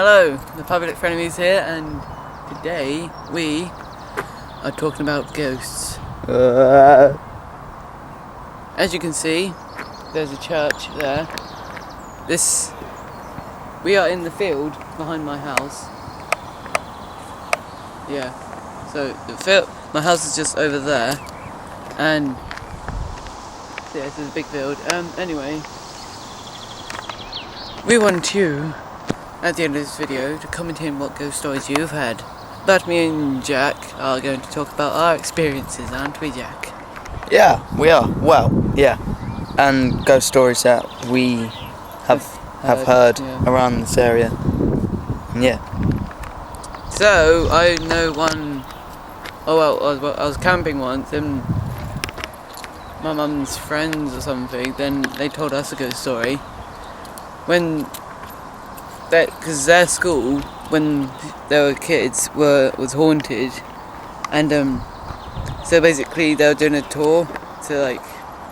Hello, the Public Frenemies here, and today we are talking about ghosts. As you can see, there's a church there. We are in the field behind my house. Yeah, so my house is just over there, and yeah, this is a big field. Anyway, we want you, at the end of this video, to comment in what ghost stories you've had. But me and Jack are going to talk about our experiences, aren't we, Jack? Yeah, we are. Well, yeah. And ghost stories that we have heard around this area. And yeah. So, I know one... I was camping once, and my mum's friends or something, then they told us a ghost story. Because their school, when they were kids, was haunted, and so basically they were doing a tour to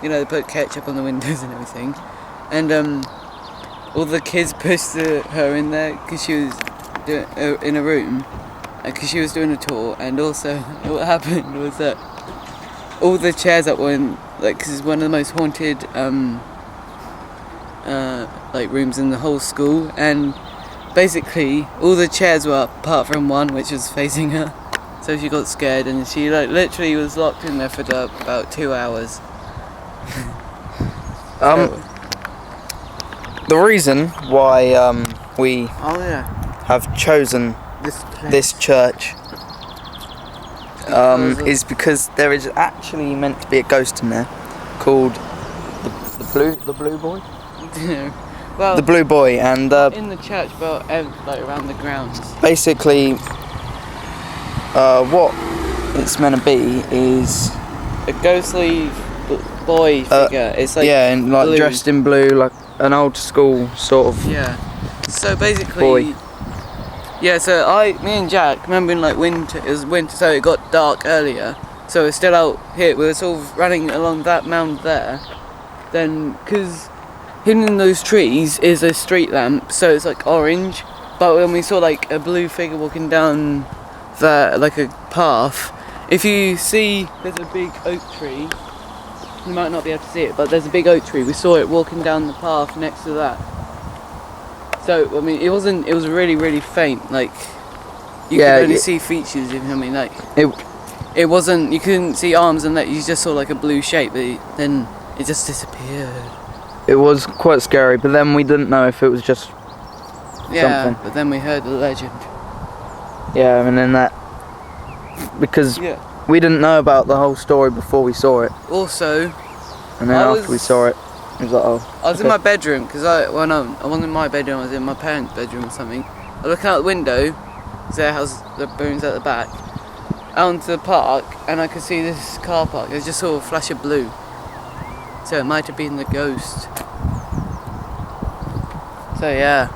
they put ketchup on the windows and everything, and all the kids pushed her in there because she was in a room, because she was doing a tour, and also what happened was that all the chairs that were in, because it's one of the most haunted rooms in the whole school, and basically all the chairs were up apart from one which was facing her, so she got scared and she literally was locked in there for about 2 hours. The reason why we have chosen this church is because there is actually meant to be a ghost in there called the Blue Boy. Well, the Blue Boy, and in the church, but around the grounds. Basically, what it's meant to be is a ghostly boy figure. It's and blue. Dressed in blue, like an old school sort of. Yeah. So basically, boy. Yeah. So me and Jack remember in winter. It was winter, so it got dark earlier. So we're still out here. We were sort of running along that mound there. Then, because hidden in those trees is a street lamp, so it's orange. But when we saw a blue figure walking down a path, if you see, there's a big oak tree. You might not be able to see it, but there's a big oak tree. We saw it walking down the path next to that. So I mean, it was really, really faint. You could only see features. If you know what I mean, it wasn't. You couldn't see arms and that. You just saw a blue shape, but then it just disappeared. It was quite scary, but then we didn't know if it was just something. But then we heard the legend. Yeah, and then because we didn't know about the whole story before we saw it. Also, and then after we saw it, it was I was in my bedroom, because I wasn't in my bedroom, I was in my parents' bedroom or something. I was looking out the window, because their house, the room's at the back, out into the park, and I could see this car park. I just saw a flash of blue. So it might have been the ghost. So yeah.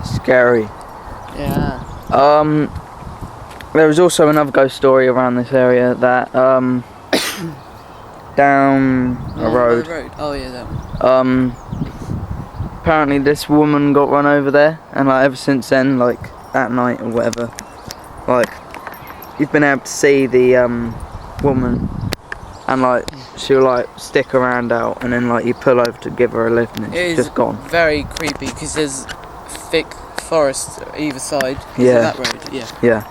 Scary. Yeah. There was also another ghost story around this area that down a road. Oh yeah, that one. Apparently this woman got run over there, and ever since then, at night or whatever, you've been able to see the woman. And she'll stick around out, and then you pull over to give her a lift, and it's just gone. Very creepy, because there's thick forest either side. Yeah. That road. Yeah. Yeah.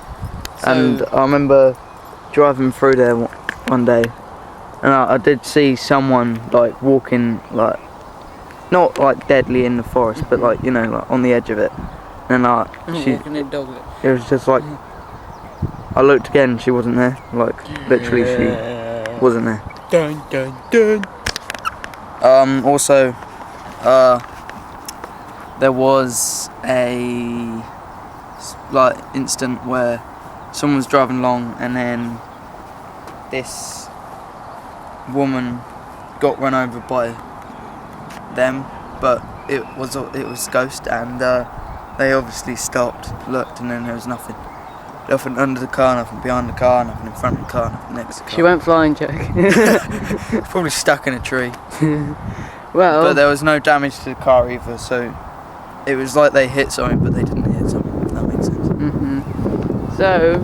So, and I remember driving through there one day, and I did see someone walking not deadly in the forest, but on the edge of it. And walking in doglet. It was just I looked again, she wasn't there. Literally she wasn't there. Dun dun dun. Also, there was a instant where someone was driving along, and then this woman got run over by them, but it was ghost, and they obviously stopped, looked, and then there was nothing. Nothing under the car, nothing behind the car, nothing in front of the car, nothing next to the car. She went flying, Jack. Probably stuck in a tree. Well, but there was no damage to the car either, so it was like they hit something, but they didn't hit something. So,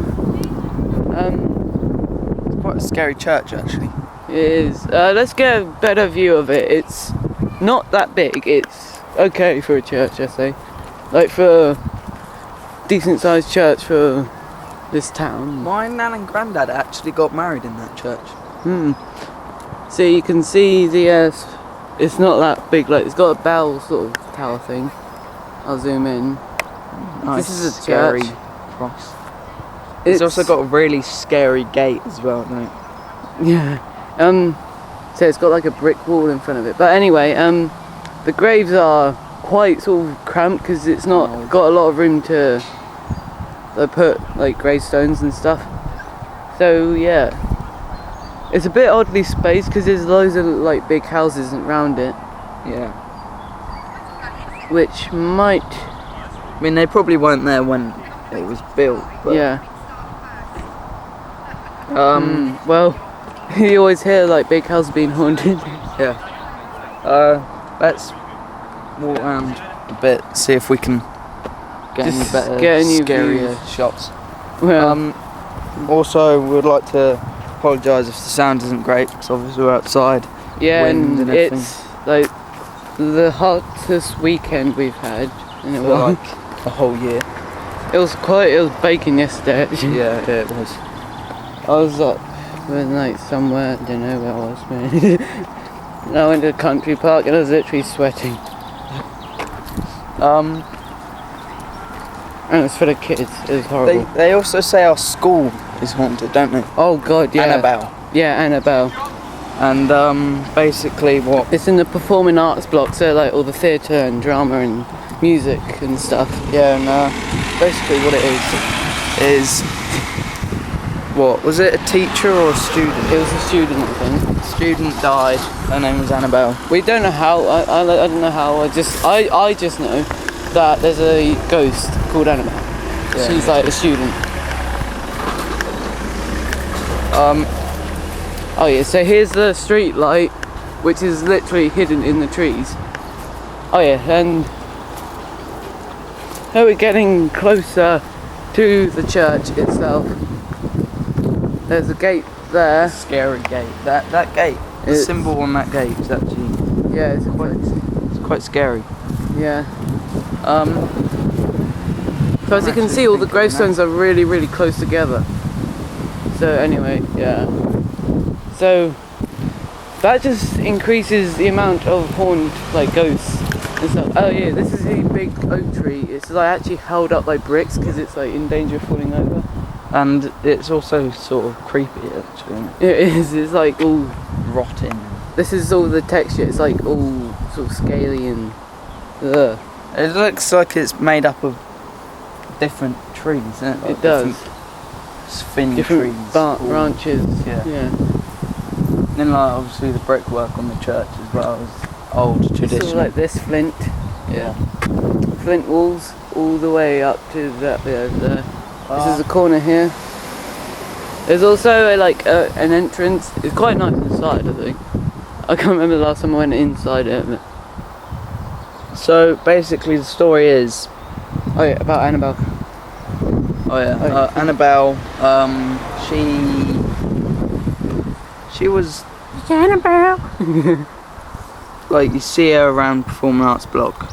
It's quite a scary church, actually. it is. Let's get a better view of it. It's not that big. It's okay for a church, I say. Like for a decent sized church for this town. My nan and granddad actually got married in that church. So you can see the. It's not that big. Like it's got a bell sort of tower thing. I'll zoom in. Nice, This is a scary church. cross. It's also got a really scary gate as well, doesn't it? Yeah. So it's got like a brick wall in front of it. But anyway, the graves are quite sort of cramped because it's not got a lot of room to put like gravestones and stuff. So yeah, it's a bit oddly spaced because there's loads of like big houses around it, Yeah. which might, I mean, they probably weren't there when it was built, but yeah. Well, you always hear like big houses being haunted. yeah. Let's walk around a bit, see if we can get any Just better, get any scarier views. shots. Well, Also, we would like to apologise if the sound isn't great, because obviously we're outside. yeah, wind and and everything. it's like the hottest weekend we've had in a For while. like a whole year. It was baking yesterday actually. Yeah, it was. I was up with like somewhere, I don't know where I was, man. And I went to a country park and I was literally sweating. And it's for the kids, it was horrible. They also say our school is haunted, don't they? Oh god, yeah. Annabelle. Yeah, Annabelle. And basically what? It's in the performing arts block, so like all the theatre and drama and music and stuff. Yeah, and basically what it is what? Was it a teacher or a student? It was a student, I think. Student died. Her name was Annabelle. We don't know how, I don't know how, I just know that there's a ghost called Annabelle. Yeah. She's like a student. Oh yeah, so here's the street light, which is literally hidden in the trees. Oh yeah, and now we're getting closer to the church itself. There's a gate there. Scary gate. That gate. The It's- symbol on that gate is actually Yeah, it's quite scary. yeah. So as you can actually see, all the thinking gravestones are really, really close together. So anyway, yeah. So that just increases the amount of haunted like ghosts and stuff. Oh yeah, this is a big oak tree. It's like actually held up by bricks because it's like in danger of falling over. And it's also sort of creepy, actually, isn't it? It is. It's like all. Rotting. This is all the texture. It's like all sort of scaly and. Ugh. It looks like it's made up of different trees, isn't it? It does. Thin Different trees. branches. Yeah. Yeah. And then, like, obviously the brickwork on the church as well is old, It's traditional. all like this flint. Yeah. Flint walls all the way up to that bit over there. This Ah. is a corner here. There's also an entrance. It's quite nice inside, I think. I can't remember the last time I went inside it. But... So basically, the story is, Oh yeah, about Annabelle. Annabelle. She was Annabelle. Like you see her around Performing Arts Block.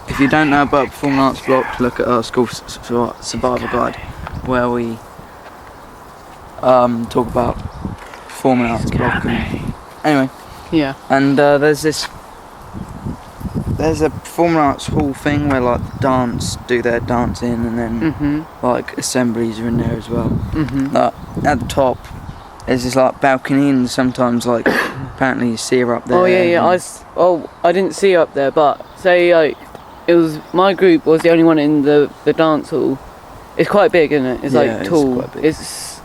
If you don't know about Performing Arts Block, look at our school survival guide, where we talk about Performing Arts Block. And, anyway, Yeah. and there's a performing arts hall thing where like do their dancing, and then like assemblies are in there as well. At the top there's this like balcony, and sometimes like apparently you see her up there. Oh yeah. I didn't see her up there, but say like it was my group was the only one in the dance hall. It's quite big, isn't it? It's Yeah, like it's tall. quite big. It's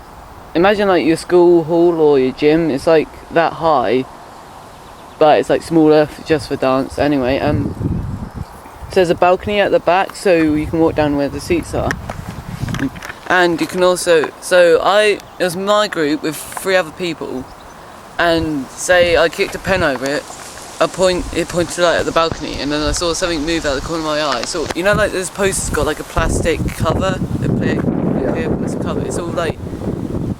imagine like your school hall or your gym. It's like that high, but it's like smaller just for dance. Anyway, so there's a balcony at the back, so you can walk down where the seats are. And you can also, it was my group with 3 other people, and say I kicked a pen over it, it pointed like at the balcony, and then I saw something move out of the corner of my eye. So, you know, like this poster's got like a plastic cover, Yeah. vehicle is covered. It's all like,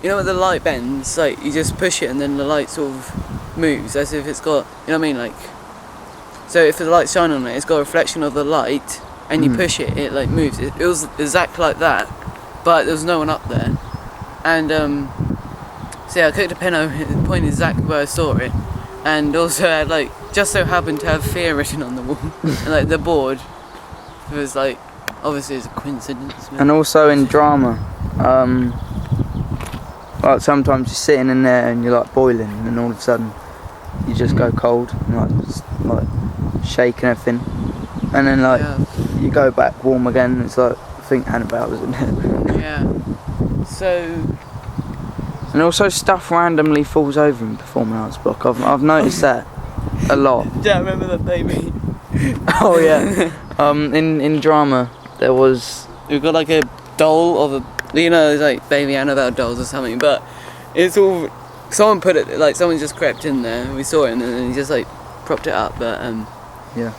you know, when the light bends, like you just push it and then the light sort of moves as if it's got, you know what I mean, like. So if the light's shining on it, it's got a reflection of the light, and you push it, it like moves. It was exactly like that, but there was no one up there, and so yeah, I clicked a pen over it, pointed exactly where I saw it, and also I like just so happened to have fear written on the wall, and like the board. It was like, obviously it's a coincidence. And also in drama, like sometimes you're sitting in there and you're like boiling, and then all of a sudden you just go cold, and like just, like shaking everything, and then like you go back warm again. And it's like, I think Annabelle was in it. Yeah. So. And also stuff randomly falls over in Performing Arts Block. I've noticed that a lot. Yeah, I remember that baby. Oh yeah. In drama there was. We've got like a doll of a, you know, it's like baby Annabelle dolls or something, but it's all, someone put it, like someone just crept in there, we saw it, and then he just like propped it up, but Yeah.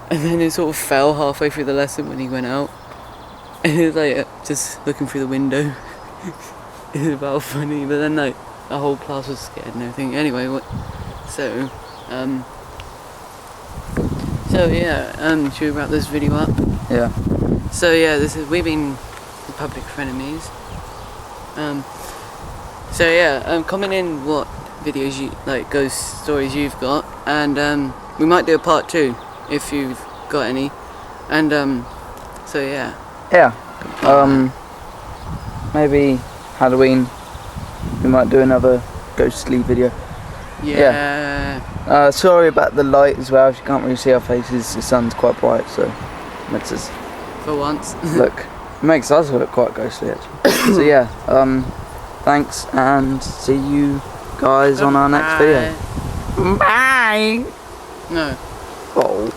and then it sort of fell halfway through the lesson when he went out, and he was like just looking through the window. It was about funny, but then like the whole class was scared and everything. Anyway, so yeah, should we wrap this video up? Yeah. So yeah, we've been the Public Frenemies. So yeah, comment in what videos you like, ghost stories you've got, and we might do a part 2 if you've got any. And so yeah. Yeah. Maybe Halloween we might do another ghostly video. Yeah. Sorry about the light as well. You can't really see our faces. The sun's quite bright, so makes us For once. makes us look quite ghostly actually. So yeah, thanks, and see you guys on our next video. Bye. No. Oh.